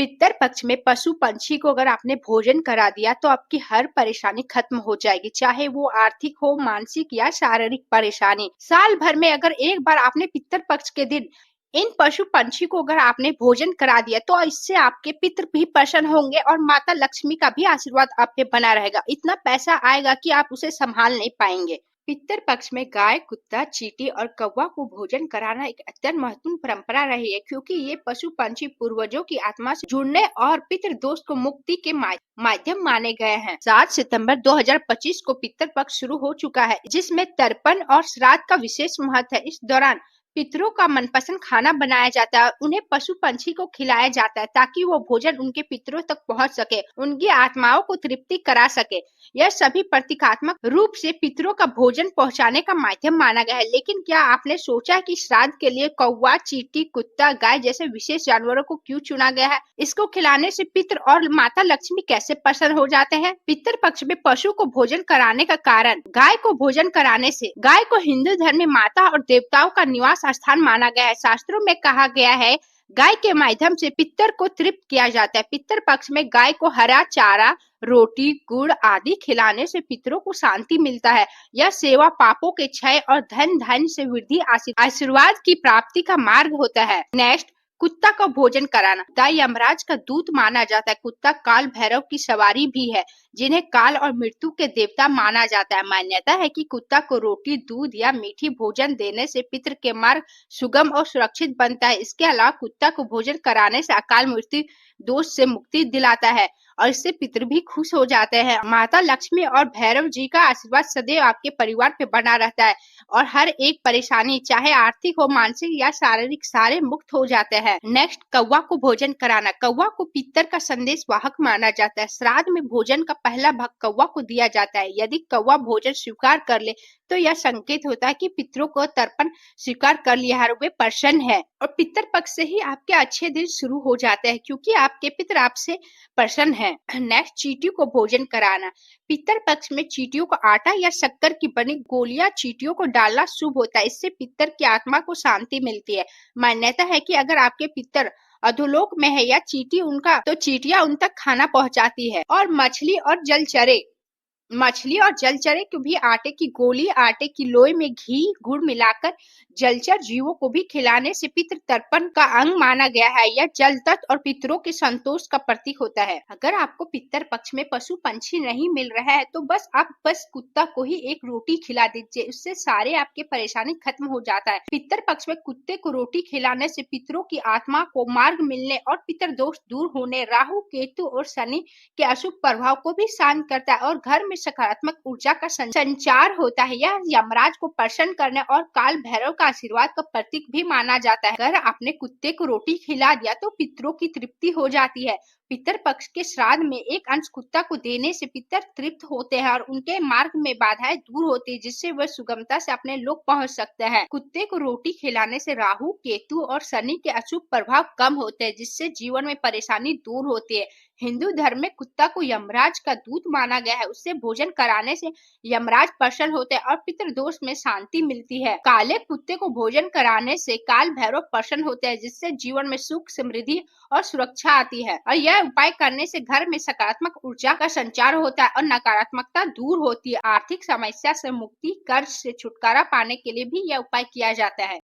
पितर पक्ष में पशु पंछी को अगर आपने भोजन करा दिया तो आपकी हर परेशानी खत्म हो जाएगी, चाहे वो आर्थिक हो, मानसिक या शारीरिक परेशानी। साल भर में अगर एक बार आपने पितर पक्ष के दिन इन पशु पंछी को अगर आपने भोजन करा दिया तो इससे आपके पितर भी प्रसन्न होंगे और माता लक्ष्मी का भी आशीर्वाद आप पे बना रहेगा। इतना पैसा आएगा कि आप उसे संभाल नहीं पाएंगे। पितर पक्ष में गाय, कुत्ता, चींटी और कौवा को भोजन कराना एक अत्यंत महत्वपूर्ण परंपरा रही है, क्योंकि ये पशु पंछी पूर्वजों की आत्मा से जुड़ने और पितृ दोष को मुक्ति के माध्यम माने गए हैं। 7 सितंबर 2025 को पितर पक्ष शुरू हो चुका है, जिसमें तर्पण और श्राद्ध का विशेष महत्व है। इस दौरान पितरों का मनपसंद खाना बनाया जाता है, उन्हें पशु पंछी को खिलाया जाता है ताकि वो भोजन उनके पितरों तक पहुंच सके, उनकी आत्माओं को तृप्ति करा सके। यह सभी प्रतीकात्मक रूप से पितरों का भोजन पहुंचाने का माध्यम माना गया है। लेकिन क्या आपने सोचा कि श्राद्ध के लिए कौवा, चींटी, कुत्ता, गाय जैसे विशेष जानवरों को क्यों चुना गया है? इसको खिलाने से पितर और माता लक्ष्मी कैसे प्रसन्न हो जाते हैं? पितर पक्ष में पशु को भोजन कराने का कारण, गाय को भोजन कराने से गाय को हिंदू धर्म में माता और देवताओं का निवास स्थान माना गया है। शास्त्रों में कहा गया है गाय के माध्यम से पितर को तृप्त किया जाता है। पितर पक्ष में गाय को हरा चारा, रोटी, गुड़ आदि खिलाने से पितरों को शांति मिलता है। यह सेवा पापों के क्षय और धन धान्य से वृद्धि, आशीर्वाद की प्राप्ति का मार्ग होता है। नेक्स्ट, कुत्ता को भोजन कराना। कुत्ता यमराज का दूत माना जाता है। कुत्ता काल भैरव की सवारी भी है, जिन्हें काल और मृत्यु के देवता माना जाता है। मान्यता है कि कुत्ता को रोटी, दूध या मीठी भोजन देने से पितृ के मार्ग सुगम और सुरक्षित बनता है। इसके अलावा कुत्ता को भोजन कराने से अकाल मृत्यु दोष से मुक्ति दिलाता है और इससे पितृ भी खुश हो जाते हैं। माता लक्ष्मी और भैरव जी का आशीर्वाद सदैव आपके परिवार पे बना रहता है और हर एक परेशानी, चाहे आर्थिक हो, मानसिक या शारीरिक, सारे मुक्त हो जाते हैं। नेक्स्ट, कौवा को भोजन कराना। कौवा को पितर का संदेश वाहक माना जाता है। श्राद्ध में भोजन का पहला भाग कौवा को दिया जाता है। यदि कौवा भोजन स्वीकार कर ले तो यह संकेत होता है कि पितरों को तर्पण स्वीकार कर लिया है और वे प्रसन्न है और पितर पक्ष से ही आपके अच्छे दिन शुरू हो जाते हैं, क्योंकि आपके पितर आपसे प्रसन्न है। नेक्स्ट, चींटी को भोजन कराना। पितर पक्ष में चींटियों को आटा या शक्कर की बनी गोलियां चींटियों को डालना शुभ होता है। इससे पितर की आत्मा को शांति मिलती है। मान्यता है कि अगर आपके पितर अधोलोक में है या चींटी उनका, तो चींटियां उन तक खाना पहुंचाती है। और मछली और जलचरे को भी आटे की गोली, आटे की लोई में घी, गुड़ मिलाकर जलचर जीवों को भी खिलाने से पितृ तर्पण का अंग माना गया है। यह जल तत्व और पितरों के संतोष का प्रतीक होता है। अगर आपको पितर पक्ष में पशु पंछी नहीं मिल रहा है तो आप कुत्ता को ही एक रोटी खिला दीजिए, उससे सारे आपके परेशानी खत्म हो जाता है। पितर पक्ष में कुत्ते को रोटी खिलाने से पितरों की आत्मा को मार्ग मिलने और पितर दोष दूर होने, राहु, केतु और शनि के अशुभ प्रभाव को भी शांत करता है और घर में सकारात्मक ऊर्जा का संचार होता है। यह यमराज को प्रसन्न करने और काल भैरव का आशीर्वाद का प्रतीक भी माना जाता है। अगर आपने कुत्ते को रोटी खिला दिया तो पितरों की तृप्ति हो जाती है। पितर पक्ष के श्राद्ध में एक अंश कुत्ता को देने से पितर तृप्त होते हैं और उनके मार्ग में बाधाएं दूर होती है, जिससे वह सुगमता से अपने लोक पहुंच सकते हैं। कुत्ते को रोटी खिलाने से राहु, केतु और शनि के अशुभ प्रभाव कम होते हैं, जिससे जीवन में परेशानी दूर होती है। हिंदू धर्म में कुत्ता को यमराज का दूत माना गया है। उससे भोजन कराने से यमराज प्रसन्न होते हैं और पितृदोष में शांति मिलती है। काले कुत्ते को भोजन कराने से काल भैरव प्रसन्न होते हैं, जिससे जीवन में सुख, समृद्धि और सुरक्षा आती है। और यह उपाय करने से घर में सकारात्मक ऊर्जा का संचार होता है और नकारात्मकता दूर होती है। आर्थिक समस्या से मुक्ति, कर्ज से छुटकारा पाने के लिए भी यह उपाय किया जाता है।